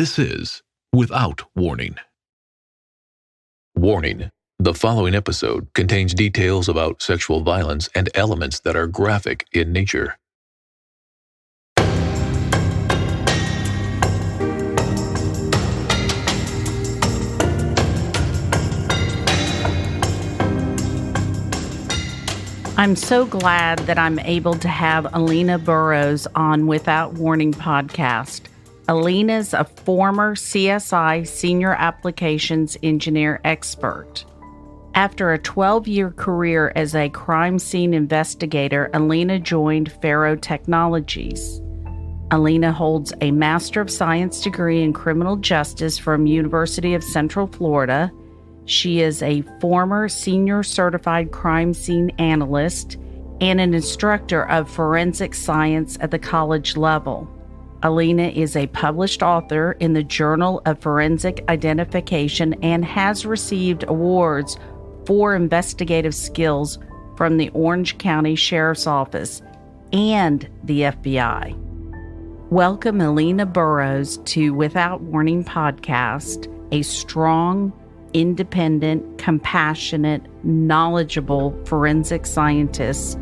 This is Without Warning. Warning: the following episode contains details about sexual violence and elements that are graphic in nature. I'm so glad that I'm able to have Alina Burroughs on Without Warning podcast. Alina's a former CSI Senior Applications Engineer expert. After a 12-year career as a crime scene investigator, Alina joined Faro Technologies. Alina holds a Master of Science degree in Criminal Justice from University of Central Florida. She is a former Senior Certified Crime Scene Analyst and an instructor of forensic science at the college level. Alina is a published author in the Journal of Forensic Identification and has received awards for investigative skills from the Orange County Sheriff's Office and the FBI. Welcome Alina Burroughs to Without Warning podcast, a strong, independent, compassionate, knowledgeable forensic scientist.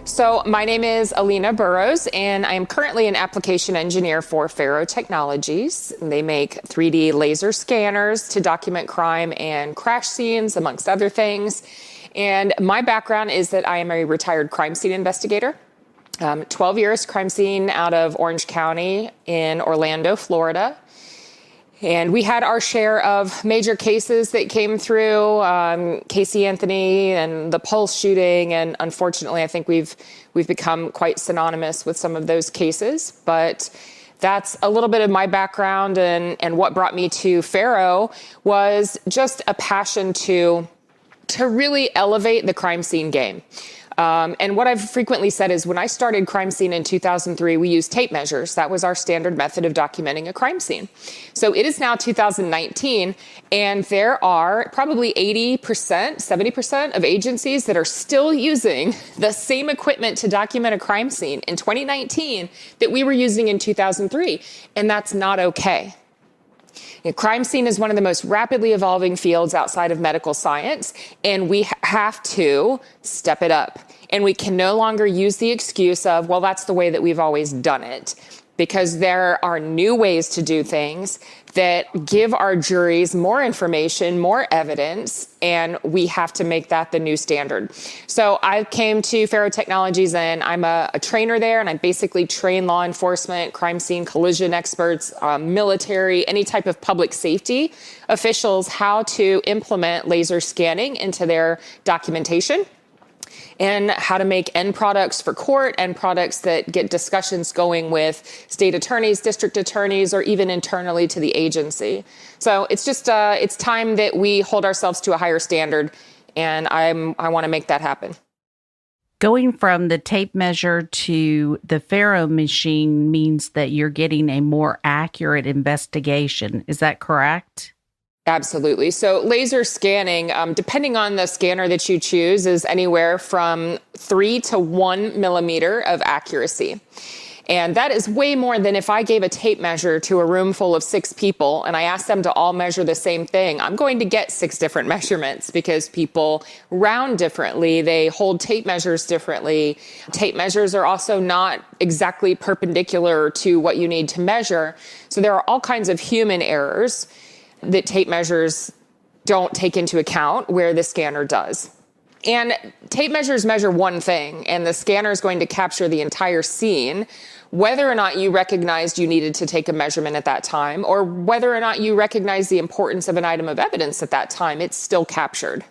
So my name is Alina Burroughs, and I am currently an application engineer for Faro Technologies. They make 3D laser scanners to document crime and crash scenes, amongst other things. And my background is that I am a retired crime scene investigator. 12 years crime scene out of Orange County in Orlando, Florida. And we had our share of major cases that came through, Casey Anthony and the Pulse shooting, and unfortunately, I think we've become quite synonymous with some of those cases. But that's a little bit of my background, and what brought me to Faro was just a passion to really elevate the crime scene game. And what I've frequently said is when I started crime scene in 2003, we used tape measures. That was our standard method of documenting a crime scene. So it is now 2019, and there are probably 80%, 70% of agencies that are still using the same equipment to document a crime scene in 2019 that we were using in 2003. And that's not okay. Crime scene is one of the most rapidly evolving fields outside of medical science, and we have to step it up. And we can no longer use the excuse of, well, that's the way that we've always done it, because there are new ways to do things that give our juries more information, more evidence, and we have to make that the new standard. So I came to Faro Technologies, and I'm a trainer there, and I basically train law enforcement, crime scene collision experts, military, any type of public safety officials how to implement laser scanning into their documentation, and how to make end products for court, end products that get discussions going with state attorneys, district attorneys, or even internally to the agency. So it's just, it's time that we hold ourselves to a higher standard, and I want to make that happen. Going from the tape measure to the Faro machine means that you're getting a more accurate investigation. Is that correct? Absolutely. So laser scanning, depending on the scanner that you choose, is anywhere from 3 to 1 millimeter of accuracy. And that is way more than if I gave a tape measure to a room full of 6 people and I asked them to all measure the same thing. I'm going to get 6 different measurements because people round differently. They hold tape measures differently. Tape measures are also not exactly perpendicular to what you need to measure. So there are all kinds of human errors that tape measures don't take into account where the scanner does. And tape measures measure one thing, and the scanner is going to capture the entire scene, whether or not you recognized you needed to take a measurement at that time, or whether or not you recognize the importance of an item of evidence at that time, it's still captured.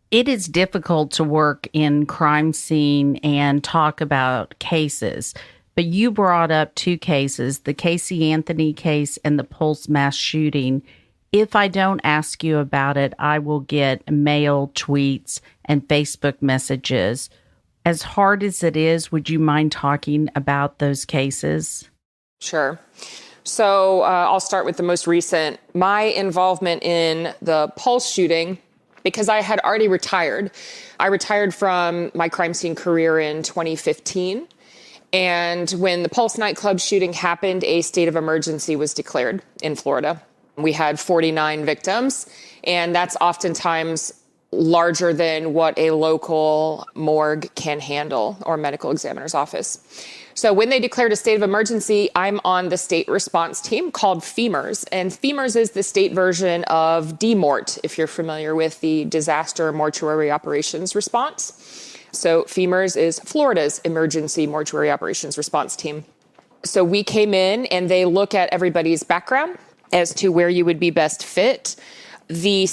It is difficult to work in crime scene and talk about cases, but you brought up 2 cases, the Casey Anthony case and the Pulse mass shooting. If I don't ask you about it, I will get mail, tweets, and Facebook messages. As hard as it is, would you mind talking about those cases? Sure. So I'll start with the most recent. My involvement in the Pulse shooting, because I had already retired. I retired from my crime scene career in 2015. And when the Pulse nightclub shooting happened, a state of emergency was declared in Florida. We had 49 victims, and that's oftentimes larger than what a local morgue can handle or medical examiner's office. So when they declared a state of emergency, I'm on the state response team called FEMRS. And FEMRS is the state version of DMORT, if you're familiar with the disaster mortuary operations response. So FEMRS is Florida's emergency mortuary operations response team. So we came in and they look at everybody's background as to where you would be best fit. The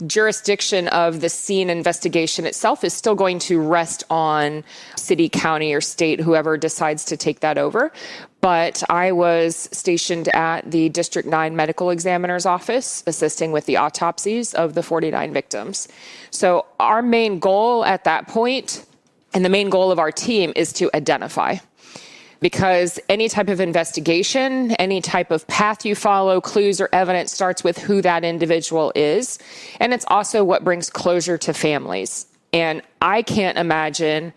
jurisdiction of the scene investigation itself is still going to rest on city, county, or state, whoever decides to take that over. But I was stationed at the District 9 medical examiner's office, assisting with the autopsies of the 49 victims. So our main goal at that point, and the main goal of our team, is to identify. Because any type of investigation, any type of path you follow, clues or evidence starts with who that individual is. And it's also what brings closure to families. And I can't imagine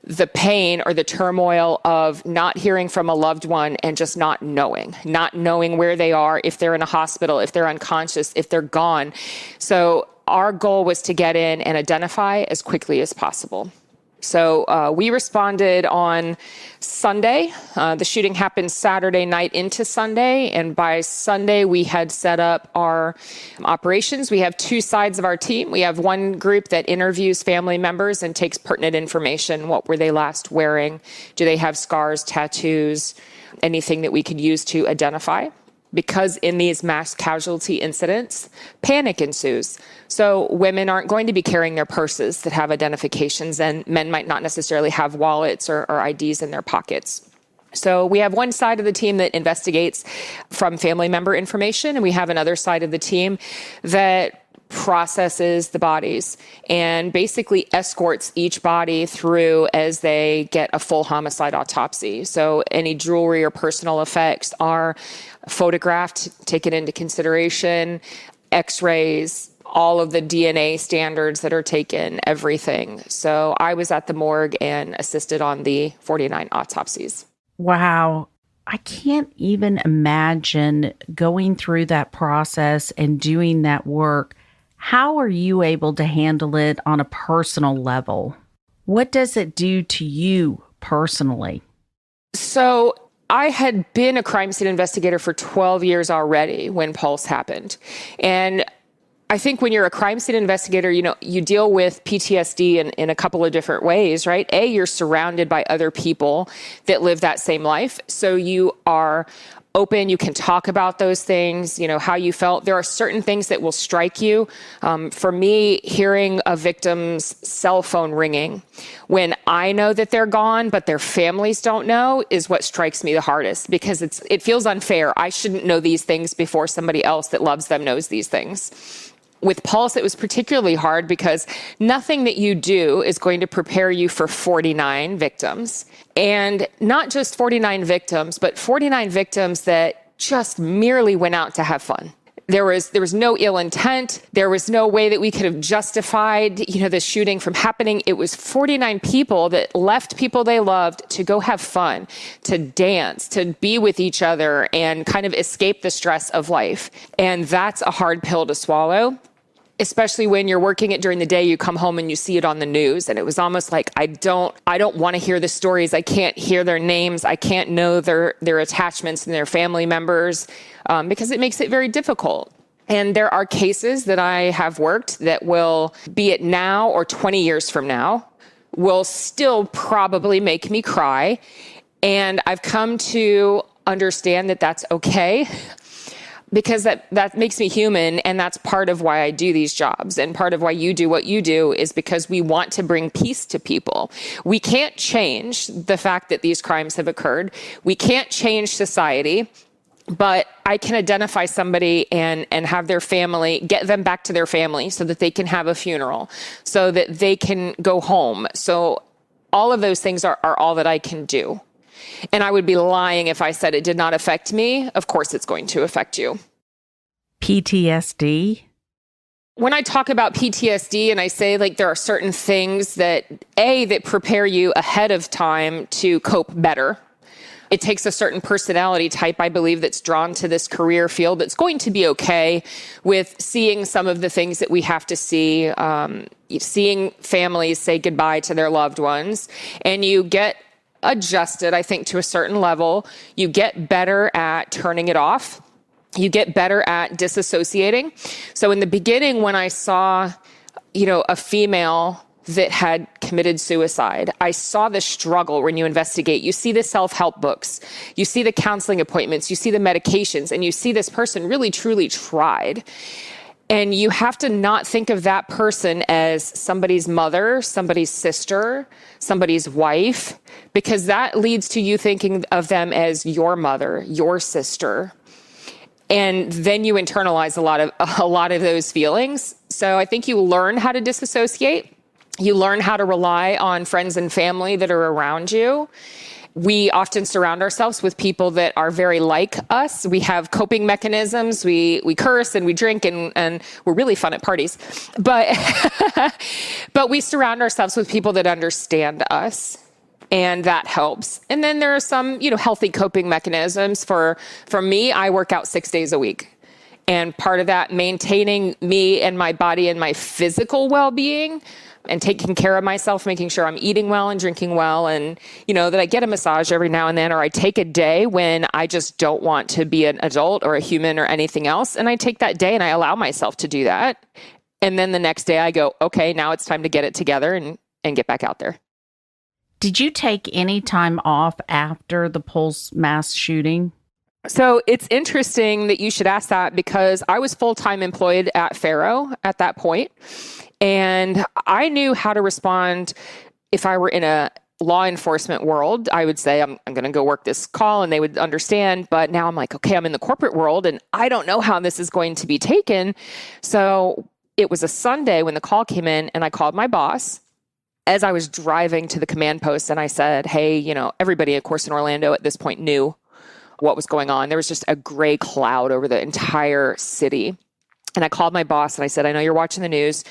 the pain or the turmoil of not hearing from a loved one and just not knowing where they are, if they're in a hospital, if they're unconscious, if they're gone. So our goal was to get in and identify as quickly as possible. So we responded on Sunday. The shooting happened Saturday night into Sunday. And by Sunday, we had set up our operations. We have two sides of our team. We have one group that interviews family members and takes pertinent information. What were they last wearing? Do they have scars, tattoos, anything that we could use to identify? Because in these mass casualty incidents, panic ensues. So women aren't going to be carrying their purses that have identifications, and men might not necessarily have wallets or IDs in their pockets. So we have one side of the team that investigates from family member information, and we have another side of the team that processes the bodies and basically escorts each body through as they get a full homicide autopsy. So any jewelry or personal effects are photographed, taken into consideration, x-rays, all of the DNA standards that are taken, everything. So I was at the morgue and assisted on the 49 autopsies. Wow. I can't even imagine going through that process and doing that work. How are you able to handle it on a personal level? What does it do to you personally? So I had been a crime scene investigator for 12 years already when Pulse happened. And I think when you're a crime scene investigator, you deal with PTSD in a couple of different ways, right? A, you're surrounded by other people that live that same life. So you are open, you can talk about those things, how you felt. There are certain things that will strike you. For me, hearing a victim's cell phone ringing when I know that they're gone, but their families don't know, is what strikes me the hardest, because it feels unfair. I shouldn't know these things before somebody else that loves them knows these things. With Pulse, it was particularly hard because nothing that you do is going to prepare you for 49 victims. And not just 49 victims, but 49 victims that just merely went out to have fun. There was no ill intent. There was no way that we could have justified, the shooting from happening. It was 49 people that left people they loved to go have fun, to dance, to be with each other and kind of escape the stress of life. And that's a hard pill to swallow, especially when you're working it during the day, you come home and you see it on the news. And it was almost like, I don't want to hear the stories. I can't hear their names. I can't know their attachments and their family members, because it makes it very difficult. And there are cases that I have worked that will, be it now or 20 years from now, will still probably make me cry. And I've come to understand that that's okay, because that makes me human, and that's part of why I do these jobs. And part of why you do what you do is because we want to bring peace to people. We can't change the fact that these crimes have occurred. We can't change society, but I can identify somebody and have their family, get them back to their family so that they can have a funeral, so that they can go home. So all of those things are all that I can do. And I would be lying if I said it did not affect me. Of course, it's going to affect you. PTSD? When I talk about PTSD and I say there are certain things that prepare you ahead of time to cope better It takes a certain personality type, I believe, that's drawn to this career field that's going to be okay with seeing some of the things that we have to see, seeing families say goodbye to their loved ones, and you get adjusted, I think, to a certain level. You get better at turning it off. You get better at disassociating. So in the beginning, when I saw, a female that had committed suicide, I saw the struggle when you investigate. You see the self-help books, you see the counseling appointments, you see the medications, and you see this person really, truly tried. And you have to not think of that person as somebody's mother, somebody's sister, somebody's wife, because that leads to you thinking of them as your mother, your sister. And then you internalize a lot of those feelings. So I think you learn how to disassociate. You learn how to rely on friends and family that are around you. We often surround ourselves with people that are very like us. We have coping mechanisms. We curse and we drink and we're really fun at parties. But but we surround ourselves with people that understand us, and that helps. And then there are some, healthy coping mechanisms. For me, I work out 6 days a week. And part of that, maintaining me and my body and my physical well-being, and taking care of myself, making sure I'm eating well and drinking well, and, that I get a massage every now and then, or I take a day when I just don't want to be an adult or a human or anything else. And I take that day and I allow myself to do that. And then the next day I go, okay, now it's time to get it together and get back out there. Did you take any time off after the Pulse mass shooting? So it's interesting that you should ask that, because I was full-time employed at Faro at that point. And I knew how to respond if I were in a law enforcement world. I would say, I'm going to go work this call, and they would understand. But now I'm like, okay, I'm in the corporate world and I don't know how this is going to be taken. So it was a Sunday when the call came in, and I called my boss as I was driving to the command post, and I said, hey, everybody, of course, in Orlando at this point knew what was going on. There was just a gray cloud over the entire city. And I called my boss and I said, I know you're watching the news,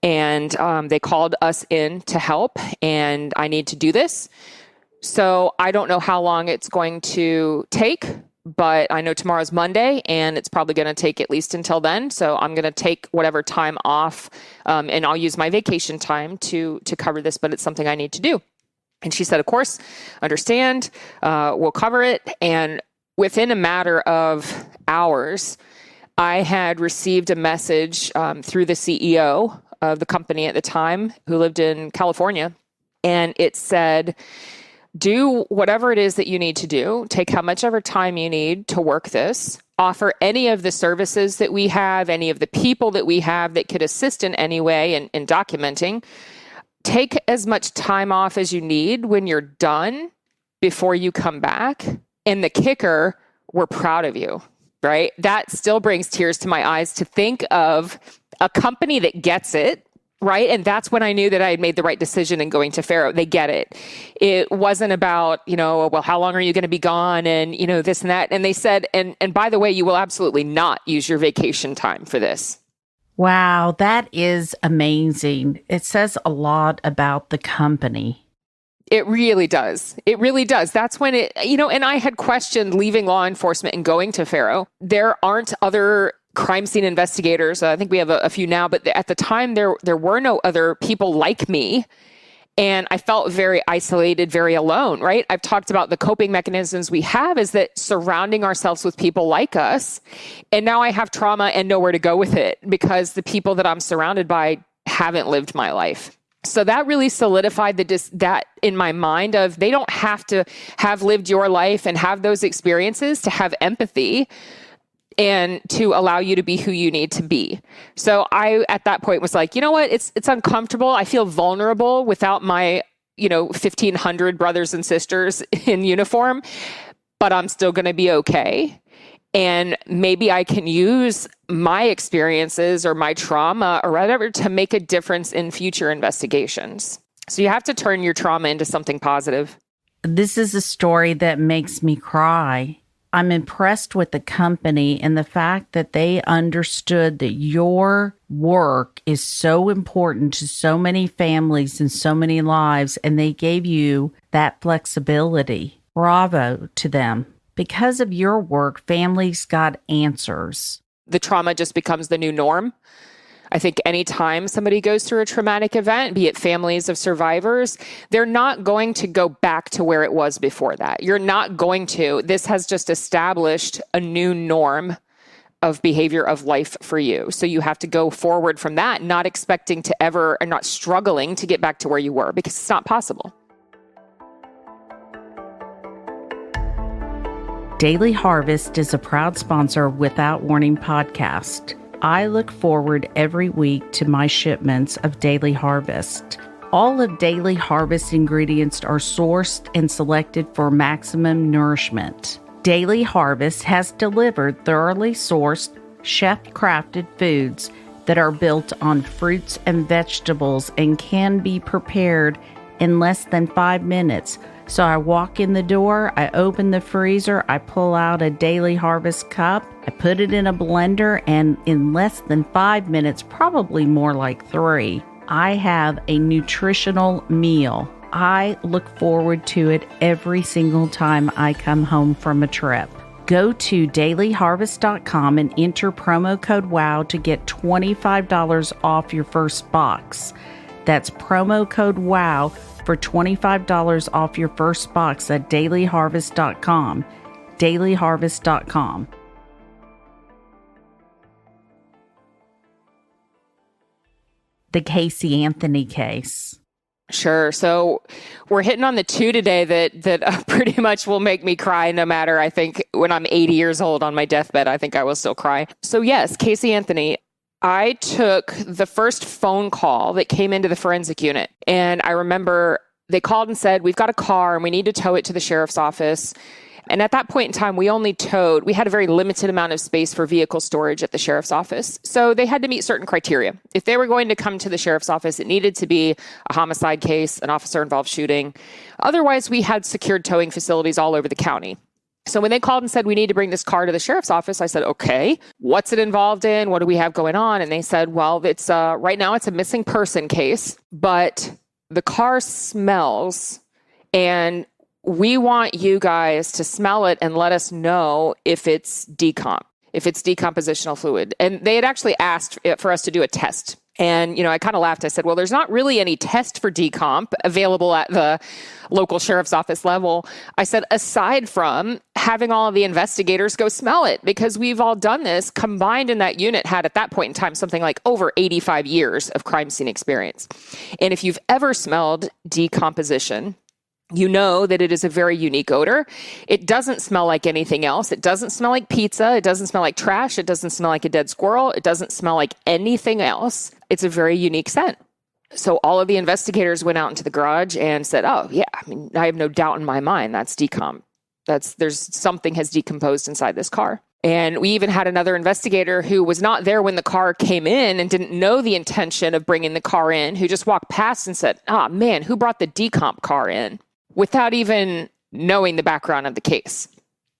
and they called us in to help, and I need to do this. So I don't know how long it's going to take, but I know tomorrow's Monday, and it's probably going to take at least until then. So I'm going to take whatever time off, and I'll use my vacation time to cover this, but it's something I need to do. And she said, of course, understand, we'll cover it. And within a matter of hours, I had received a message through the CEO of the company at the time, who lived in California. And it said, do whatever it is that you need to do. Take how much ever time you need to work this. Offer any of the services that we have, any of the people that we have that could assist in any way in documenting. Take as much time off as you need when you're done before you come back. And the kicker, we're proud of you, right? That still brings tears to my eyes to think of a company that gets it, right? And that's when I knew that I had made the right decision in going to Faro. They get it. It wasn't about, well, how long are you going to be gone? And, this and that. And they said, and by the way, you will absolutely not use your vacation time for this. Wow, that is amazing. It says a lot about the company. It really does. It really does. That's when it, and I had questioned leaving law enforcement and going to Faro. There aren't other crime scene investigators. I think we have a few now, but at the time there were no other people like me. And I felt very isolated, very alone, right? I've talked about the coping mechanisms we have is that surrounding ourselves with people like us. And now I have trauma and nowhere to go with it because the people that I'm surrounded by haven't lived my life. So that really solidified that in my mind of they don't have to have lived your life and have those experiences to have empathy and to allow you to be who you need to be. So I, at that point, was like, you know what? It's uncomfortable. I feel vulnerable without my, 1,500 brothers and sisters in uniform, but I'm still going to be okay. And maybe I can use my experiences or my trauma or whatever to make a difference in future investigations. So you have to turn your trauma into something positive. This is a story that makes me cry. I'm impressed with the company and the fact that they understood that your work is so important to so many families and so many lives, and they gave you that flexibility. Bravo to them. Because of your work, families got answers. The trauma just becomes the new norm. I think anytime somebody goes through a traumatic event, be it families of survivors, they're not going to go back to where it was before that. You're not going to. This has just established a new norm of behavior of life for you. So you have to go forward from that, not expecting to ever, or not struggling to get back to where you were, because it's not possible. Daily Harvest is a proud sponsor of Without Warning podcast. I look forward every week to my shipments of Daily Harvest. All of Daily Harvest ingredients are sourced and selected for maximum nourishment. Daily Harvest has delivered thoroughly sourced, chef-crafted foods that are built on fruits and vegetables and can be prepared in less than 5 minutes. So I walk in the door, I open the freezer, I pull out a Daily Harvest cup, I put it in a blender, and in less than 5 minutes, probably more like 3, I have a nutritional meal. I look forward to it every single time I come home from a trip. Go to dailyharvest.com and enter promo code WOW to get $25 off your first box. That's promo code WOW for $25 off your first box at dailyharvest.com. dailyharvest.com. The Casey Anthony case. Sure. So we're hitting on the two today that pretty much will make me cry no matter, I think, when I'm 80 years old on my deathbed, I think I will still cry. So yes, Casey Anthony. I took the first phone call that came into the forensic unit. And I remember they called and said, we've got a car and we need to tow it to the sheriff's office. And at that point in time, we had a very limited amount of space for vehicle storage at the sheriff's office. So they had to meet certain criteria. If they were going to come to the sheriff's office, it needed to be a homicide case, an officer-involved shooting. Otherwise, we had secured towing facilities all over the county. So when they called and said, we need to bring this car to the sheriff's office, I said, okay, what's it involved in? What do we have going on? And they said, well, it's right now it's a missing person case, but the car smells and we want you guys to smell it and let us know if it's decompositional fluid. And they had actually asked for us to do a test. And, I kind of laughed. I said, well, there's not really any test for decomp available at the local sheriff's office level. I said, aside from having all of the investigators go smell it, because we've all done this. Combined in that unit had at that point in time something like over 85 years of crime scene experience. And if you've ever smelled decomposition, you know that it is a very unique odor. It doesn't smell like anything else. It doesn't smell like pizza. It doesn't smell like trash. It doesn't smell like a dead squirrel. It doesn't smell like anything else. It's a very unique scent. So all of the investigators went out into the garage and said, oh yeah, I have no doubt in my mind that's decomp. There's something has decomposed inside this car. And we even had another investigator who was not there when the car came in and didn't know the intention of bringing the car in, who just walked past and said, man, who brought the decomp car in? Without even knowing the background of the case.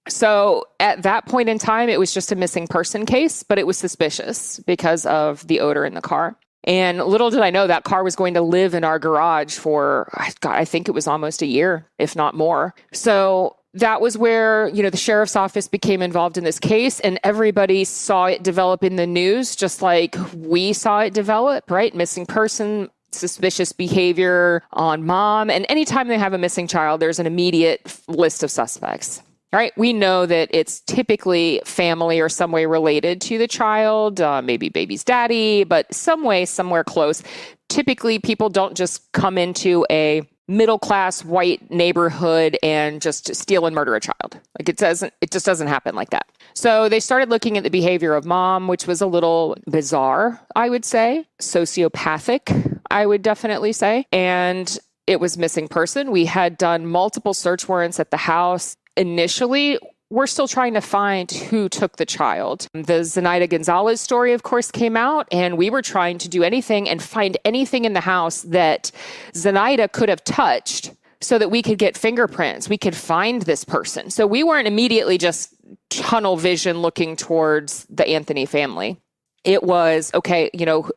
So at that point in time, it was just a missing person case, but it was suspicious because of the odor in the car. And little did I know that car was going to live in our garage for, I think it was almost a year, if not more. So that was where, the sheriff's office became involved in this case, and everybody saw it develop in the news, just like we saw it develop, right? Missing person, suspicious behavior on mom. And anytime they have a missing child, there's an immediate list of suspects. All right. We know that it's typically family or some way related to the child, maybe baby's daddy, but some way, somewhere close. Typically, people don't just come into a middle-class white neighborhood and just steal and murder a child. It just doesn't happen like that. So they started looking at the behavior of mom, which was a little bizarre, I would say, sociopathic, I would definitely say. And it was missing person. We had done multiple search warrants at the house. Initially, we're still trying to find who took the child. The Zenaida Gonzalez story, of course, came out, and we were trying to do anything and find anything in the house that Zenaida could have touched so that we could get fingerprints. We could find this person. So we weren't immediately just tunnel vision looking towards the Anthony family. It was, okay,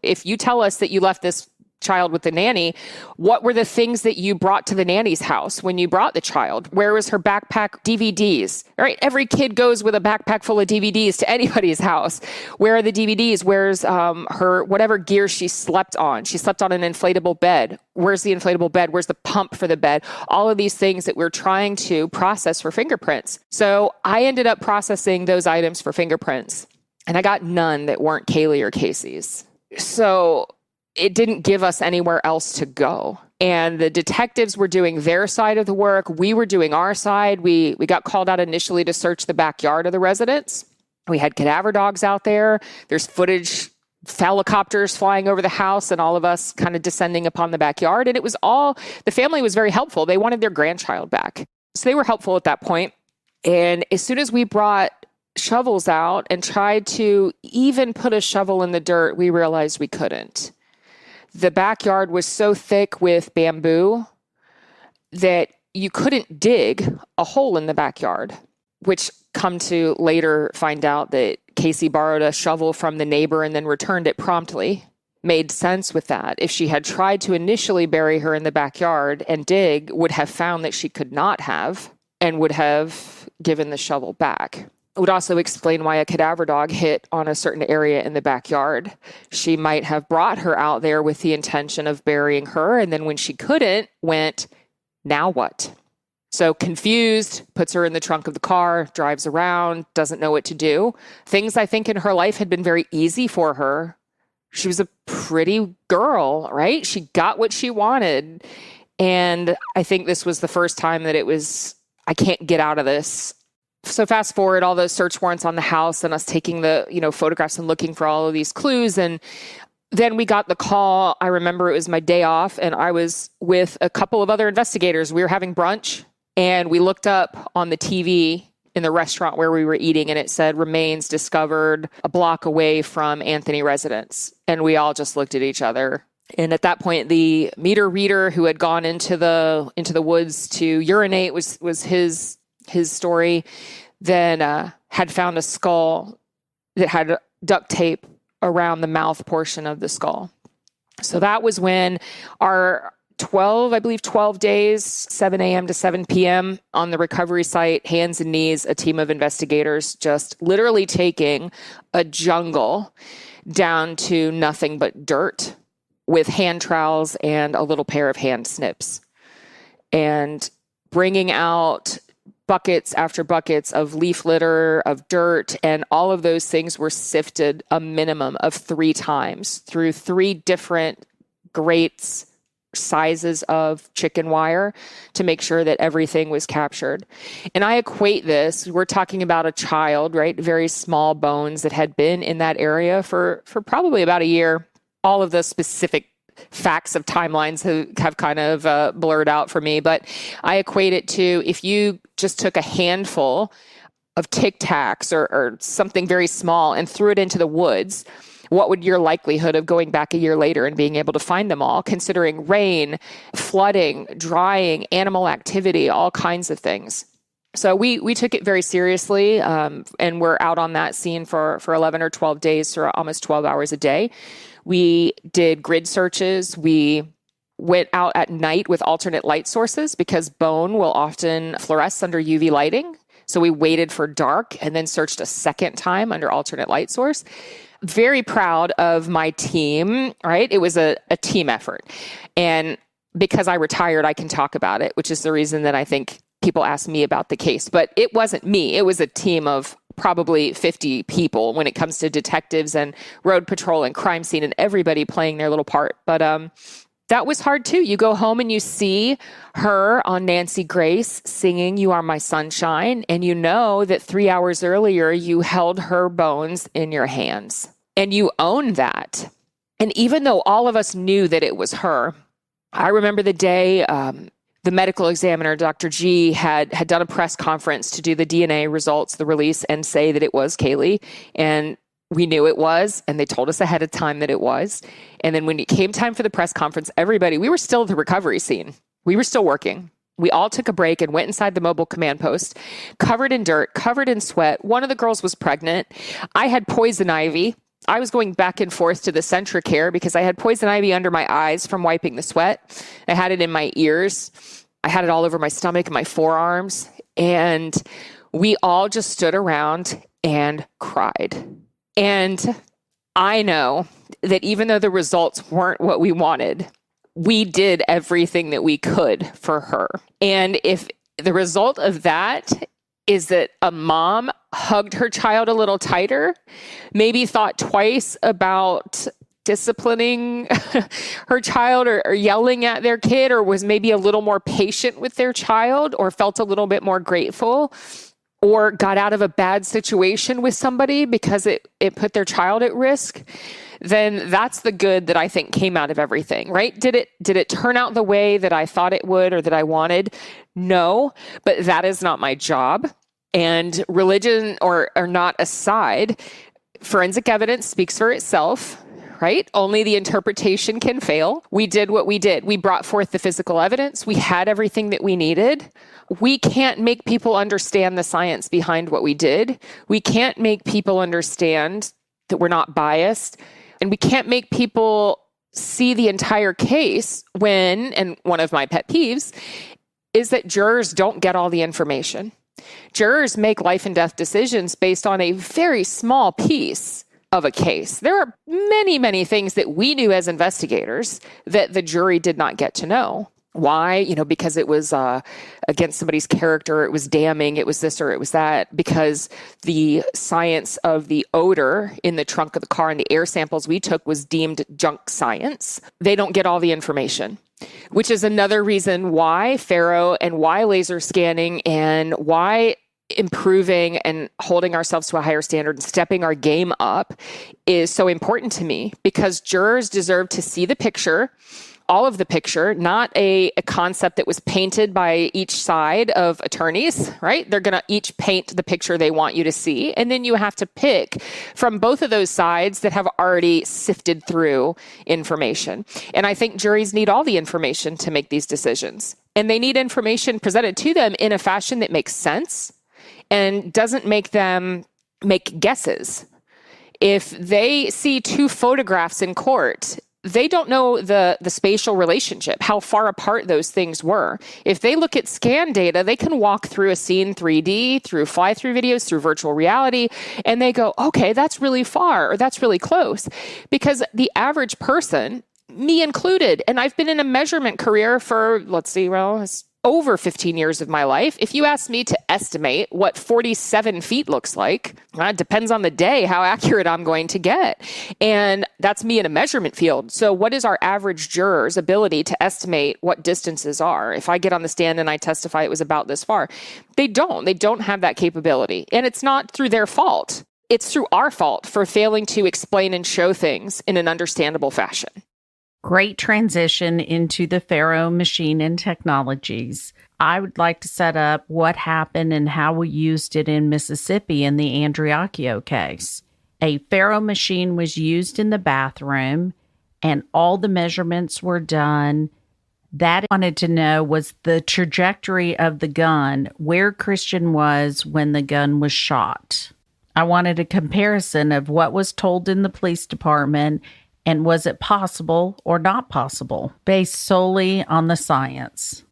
if you tell us that you left this child with the nanny, what were the things that you brought to the nanny's house when you brought the child? Where was her backpack? DVDs, right? Every kid goes with a backpack full of DVDs to anybody's house. Where are the DVDs? Where's her, whatever gear she slept on? She slept on an inflatable bed. Where's the inflatable bed? Where's the pump for the bed? All of these things that we're trying to process for fingerprints. So I ended up processing those items for fingerprints, and I got none that weren't Kaylee or Casey's. So it didn't give us anywhere else to go. And the detectives were doing their side of the work. We were doing our side. We got called out initially to search the backyard of the residence. We had cadaver dogs out there. There's footage, helicopters flying over the house, and all of us kind of descending upon the backyard. And it was all, the family was very helpful. They wanted their grandchild back. So they were helpful at that point. And as soon as we brought shovels out and tried to even put a shovel in the dirt, we realized we couldn't. The backyard was so thick with bamboo that you couldn't dig a hole in the backyard, which come to later find out that Casey borrowed a shovel from the neighbor and then returned it promptly. Made sense with that. If she had tried to initially bury her in the backyard and dig, would have found that she could not have and would have given the shovel back. It would also explain why a cadaver dog hit on a certain area in the backyard. She might have brought her out there with the intention of burying her, and then when she couldn't, went, now what? So confused, puts her in the trunk of the car, drives around, doesn't know what to do. Things I think in her life had been very easy for her. She was a pretty girl, right? She got what she wanted. And I think this was the first time that it was, I can't get out of this. So fast forward, all those search warrants on the house and us taking the, photographs and looking for all of these clues. And then we got the call. I remember it was my day off and I was with a couple of other investigators. We were having brunch and we looked up on the TV in the restaurant where we were eating and it said remains discovered a block away from Anthony residence. And we all just looked at each other. And at that point, the meter reader who had gone into the woods to urinate was his story, then had found a skull that had duct tape around the mouth portion of the skull. So that was when our 12 days, 7 a.m. to 7 p.m. on the recovery site, hands and knees, a team of investigators just literally taking a jungle down to nothing but dirt with hand trowels and a little pair of hand snips and bringing out buckets after buckets of leaf litter, of dirt, and all of those things were sifted a minimum of 3 times through 3 different grates, sizes of chicken wire to make sure that everything was captured. And I equate this, we're talking about a child, right? Very small bones that had been in that area for probably about a year. All of the specific facts of timelines have kind of blurred out for me, but I equate it to if you just took a handful of Tic Tacs or something very small and threw it into the woods, what would your likelihood of going back a year later and being able to find them all, considering rain, flooding, drying, animal activity, all kinds of things? So we took it very seriously, and we're out on that scene for 11 or 12 days, for almost 12 hours a day. We did grid searches. We went out at night with alternate light sources because bone will often fluoresce under UV lighting. So we waited for dark and then searched a second time under alternate light source. Very proud of my team, right? It was a team effort. And because I retired, I can talk about it, which is the reason that I think people ask me about the case. But it wasn't me. It was a team of probably 50 people when it comes to detectives and road patrol and crime scene and everybody playing their little part. But that was hard too. You go home and you see her on Nancy Grace singing You Are My Sunshine, and you know that 3 hours earlier you held her bones in your hands and you own that. And even though all of us knew that it was her, I remember the day the medical examiner, Dr. G, had done a press conference to do the DNA results, the release, and say that it was Kaylee. And we knew it was, and they told us ahead of time that it was. And then when it came time for the press conference, we were still at the recovery scene. We were still working. We all took a break and went inside the mobile command post, covered in dirt, covered in sweat. One of the girls was pregnant. I had poison ivy I was going back and forth to the Centricare because I had poison ivy under my eyes from wiping the sweat. I had it in my ears. I had it all over my stomach and my forearms. And we all just stood around and cried. And I know that even though the results weren't what we wanted, we did everything that we could for her. And if the result of that is that a mom hugged her child a little tighter, maybe thought twice about disciplining her child or yelling at their kid, or was maybe a little more patient with their child, or felt a little bit more grateful, or got out of a bad situation with somebody because it put their child at risk, then that's the good that I think came out of everything, right? Did it turn out the way that I thought it would or that I wanted? No, but that is not my job. And religion or not aside, forensic evidence speaks for itself, right? Only the interpretation can fail. We did what we did. We brought forth the physical evidence. We had everything that we needed. We can't make people understand the science behind what we did. We can't make people understand that we're not biased. And we can't make people see the entire case when, and one of my pet peeves, is that jurors don't get all the information. Jurors make life and death decisions based on a very small piece of a case. There are many, many things that we knew as investigators that the jury did not get to know. Why? Because it was against somebody's character, it was damning, it was this or it was that, because the science of the odor in the trunk of the car and the air samples we took was deemed junk science. They don't get all the information, which is another reason why Faro and why laser scanning and why improving and holding ourselves to a higher standard and stepping our game up is so important to me, because jurors deserve to see the picture, all of the picture, not a concept that was painted by each side of attorneys, right? They're going to each paint the picture they want you to see. And then you have to pick from both of those sides that have already sifted through information. And I think juries need all the information to make these decisions. And they need information presented to them in a fashion that makes sense and doesn't make them make guesses. If they see two photographs in court, they don't know the spatial relationship, how far apart those things were. If they look at scan data, they can walk through a scene 3D, through fly-through videos, through virtual reality, and they go, okay, that's really far, or that's really close. Because the average person, me included, and I've been in a measurement career for, it's over 15 years of my life. If you ask me to estimate what 47 feet looks like, it depends on the day how accurate I'm going to get. And that's me in a measurement field. So what is our average juror's ability to estimate what distances are? If I get on the stand and I testify it was about this far, they don't have that capability. And it's not through their fault. It's through our fault for failing to explain and show things in an understandable fashion. Great transition into the Faro machine and technologies. I would like to set up what happened and how we used it in Mississippi in the Andriacchio case. A Faro machine was used in the bathroom and all the measurements were done. That I wanted to know was the trajectory of the gun, where Christian was when the gun was shot. I wanted a comparison of what was told in the police department and was it possible or not possible, based solely on the science.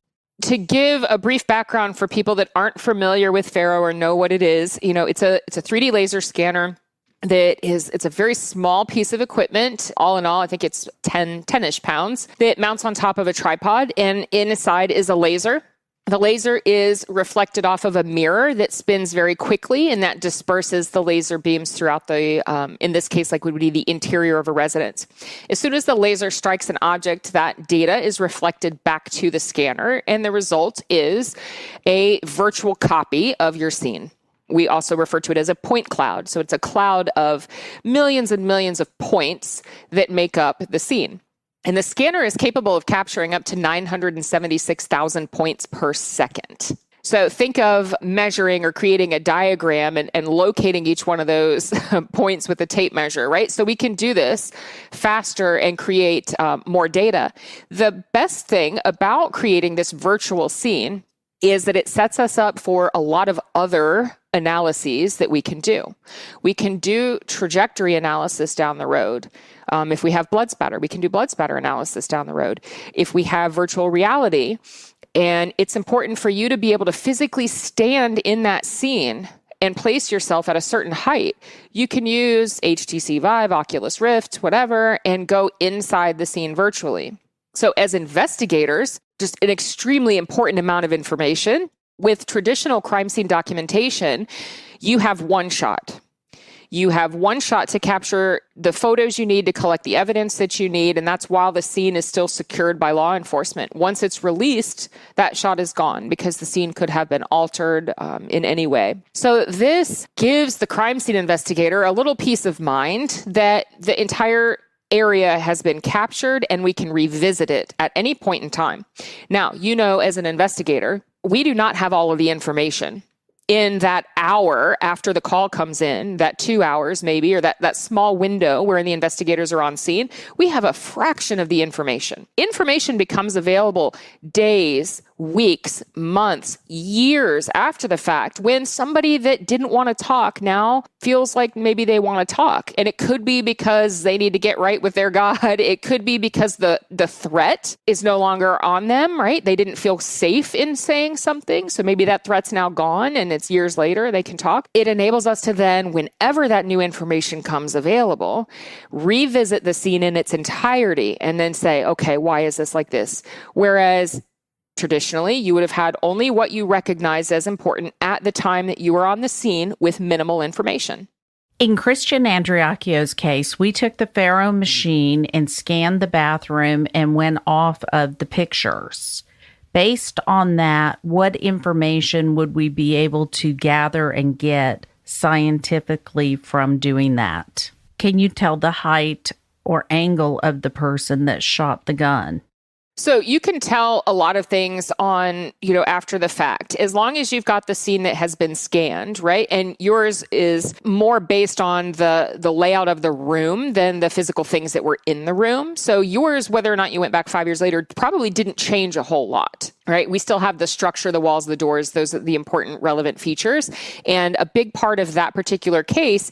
To give a brief background for people that aren't familiar with Faro or know what it is, it's a 3D laser scanner it's a very small piece of equipment. All in all, I think it's 10-ish pounds that mounts on top of a tripod, and inside is a laser. The laser is reflected off of a mirror that spins very quickly, and that disperses the laser beams throughout the, in this case, like would be the interior of a residence. As soon as the laser strikes an object, that data is reflected back to the scanner, and the result is a virtual copy of your scene. We also refer to it as a point cloud. So it's a cloud of millions and millions of points that make up the scene. And the scanner is capable of capturing up to 976,000 points per second. So think of measuring or creating a diagram and locating each one of those points with a tape measure, right? So we can do this faster and create more data. The best thing about creating this virtual scene is that it sets us up for a lot of other analyses that we can do. We can do trajectory analysis down the road. If we have blood spatter, we can do blood spatter analysis down the road. If we have virtual reality, and it's important for you to be able to physically stand in that scene and place yourself at a certain height, you can use HTC Vive, Oculus Rift, whatever, and go inside the scene virtually. So as investigators, just an extremely important amount of information. With traditional crime scene documentation, you have one shot. You have one shot to capture the photos you need to collect the evidence that you need, and that's while the scene is still secured by law enforcement. Once it's released, that shot is gone because the scene could have been altered in any way. So this gives the crime scene investigator a little peace of mind that the entire area has been captured and we can revisit it at any point in time. Now, as an investigator, we do not have all of the information. In that hour after the call comes in, that 2 hours maybe, or that small window wherein the investigators are on scene, we have a fraction of the information. Information becomes available days, weeks, months, years after the fact when somebody that didn't want to talk now feels like maybe they want to talk. And it could be because they need to get right with their God. It could be because the threat is no longer on them, right? They didn't feel safe in saying something. So maybe that threat's now gone and it's years later they can talk. It enables us to then, whenever that new information comes available, revisit the scene in its entirety and then say, okay, why is this like this? Whereas traditionally, you would have had only what you recognized as important at the time that you were on the scene with minimal information. In Christian Andriacchio's case, we took the Faro machine and scanned the bathroom and went off of the pictures. Based on that, what information would we be able to gather and get scientifically from doing that? Can you tell the height or angle of the person that shot the gun? So you can tell a lot of things on, after the fact, as long as you've got the scene that has been scanned, right? And yours is more based on the layout of the room than the physical things that were in the room. So yours, whether or not you went back 5 years later, probably didn't change a whole lot, right? We still have the structure, the walls, the doors, those are the important relevant features. And a big part of that particular case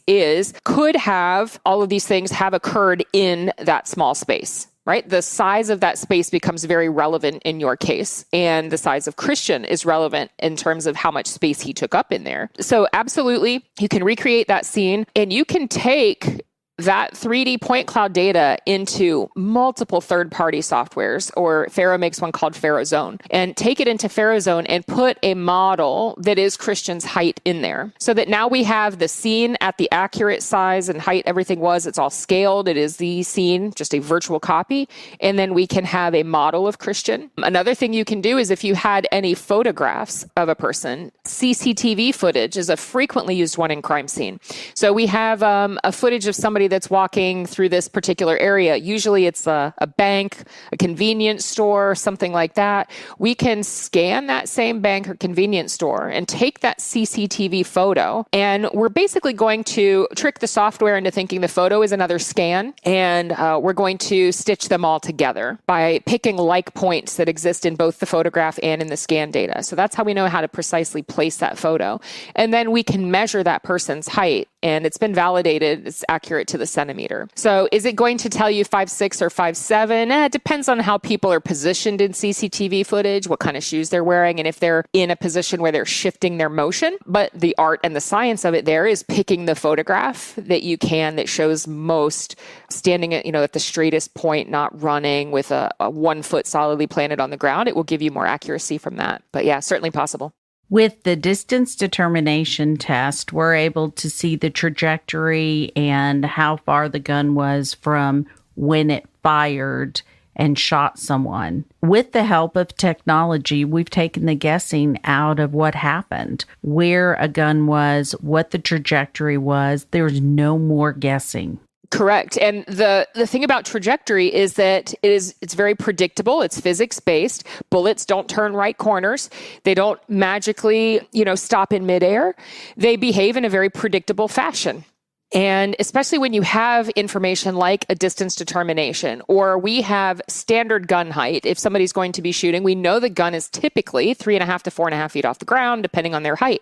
could have all of these things have occurred in that small space. Right? The size of that space becomes very relevant in your case. And the size of Christian is relevant in terms of how much space he took up in there. So absolutely, you can recreate that scene and you can take that 3D point cloud data into multiple third-party softwares, or Faro makes one called Faro Zone, and take it into Faro Zone and put a model that is Christian's height in there. So that now we have the scene at the accurate size and height everything was. It's all scaled. It is the scene, just a virtual copy. And then we can have a model of Christian. Another thing you can do is if you had any photographs of a person, CCTV footage is a frequently used one in crime scene. So we have a footage of somebody that's walking through this particular area. Usually it's a bank, a convenience store, something like that. We can scan that same bank or convenience store and take that CCTV photo. And we're basically going to trick the software into thinking the photo is another scan. And we're going to stitch them all together by picking like points that exist in both the photograph and in the scan data. So that's how we know how to precisely place that photo. And then we can measure that person's height. And it's been validated. It's accurate to the centimeter. So is it going to tell you 5'6" or 5'7"? It depends on how people are positioned in CCTV footage, what kind of shoes they're wearing, and if they're in a position where they're shifting their motion. But the art and the science of it there is picking the photograph that you can that shows most standing at the straightest point, not running with a 1 foot solidly planted on the ground. It will give you more accuracy from that. But yeah, certainly possible. With the distance determination test, we're able to see the trajectory and how far the gun was from when it fired and shot someone. With the help of technology, we've taken the guessing out of what happened, where a gun was, what the trajectory was. There's no more guessing. Correct. And the thing about trajectory is that it's very predictable. It's physics-based. Bullets don't turn right corners. They don't magically, stop in midair. They behave in a very predictable fashion. And especially when you have information like a distance determination, or we have standard gun height. If somebody's going to be shooting, we know the gun is typically 3.5 to 4.5 feet off the ground, depending on their height.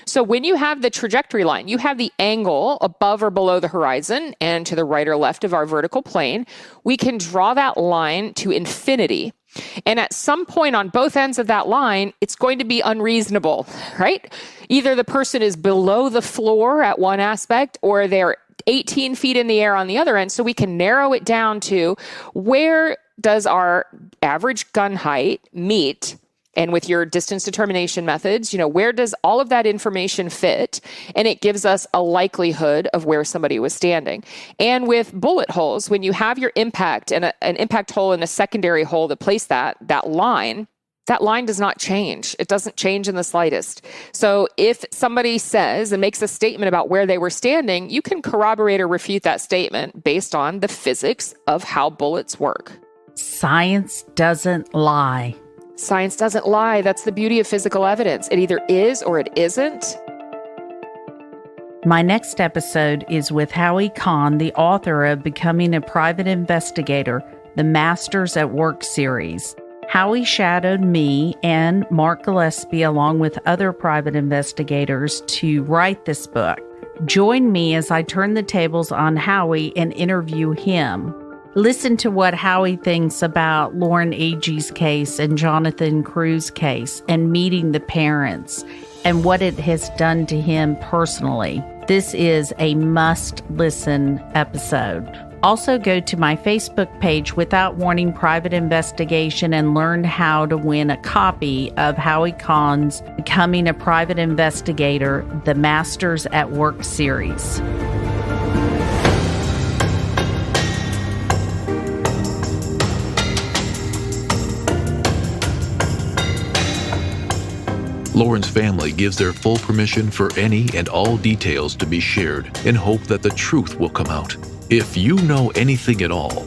So when you have the trajectory line, you have the angle above or below the horizon and to the right or left of our vertical plane, we can draw that line to infinity. And at some point on both ends of that line, it's going to be unreasonable, right? Either the person is below the floor at one aspect, or they're 18 feet in the air on the other end. So we can narrow it down to where does our average gun height meet? And with your distance determination methods, where does all of that information fit? And it gives us a likelihood of where somebody was standing. And with bullet holes, when you have your impact and an impact hole and a secondary hole to place that line does not change. It doesn't change in the slightest. So if somebody says and makes a statement about where they were standing, you can corroborate or refute that statement based on the physics of how bullets work. Science doesn't lie. Science doesn't lie. That's the beauty of physical evidence. It either is or it isn't. My next episode is with Howie Kahn, the author of Becoming a Private Investigator, the Masters at Work series. Howie shadowed me and Mark Gillespie along with other private investigators to write this book. Join me as I turn the tables on Howie and interview him. Listen to what Howie thinks about Lauren Agee's case and Jonathan Crew's case and meeting the parents and what it has done to him personally. This is a must-listen episode. Also go to my Facebook page, Without Warning Private Investigation, and learn how to win a copy of Howie Kahn's Becoming a Private Investigator, the Masters at Work series. Lauren's family gives their full permission for any and all details to be shared in hope that the truth will come out. If you know anything at all,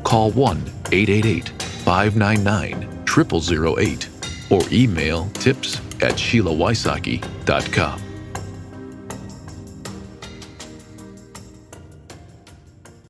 call 1-888-599-0008 or email tips@SheilaWysocki.com.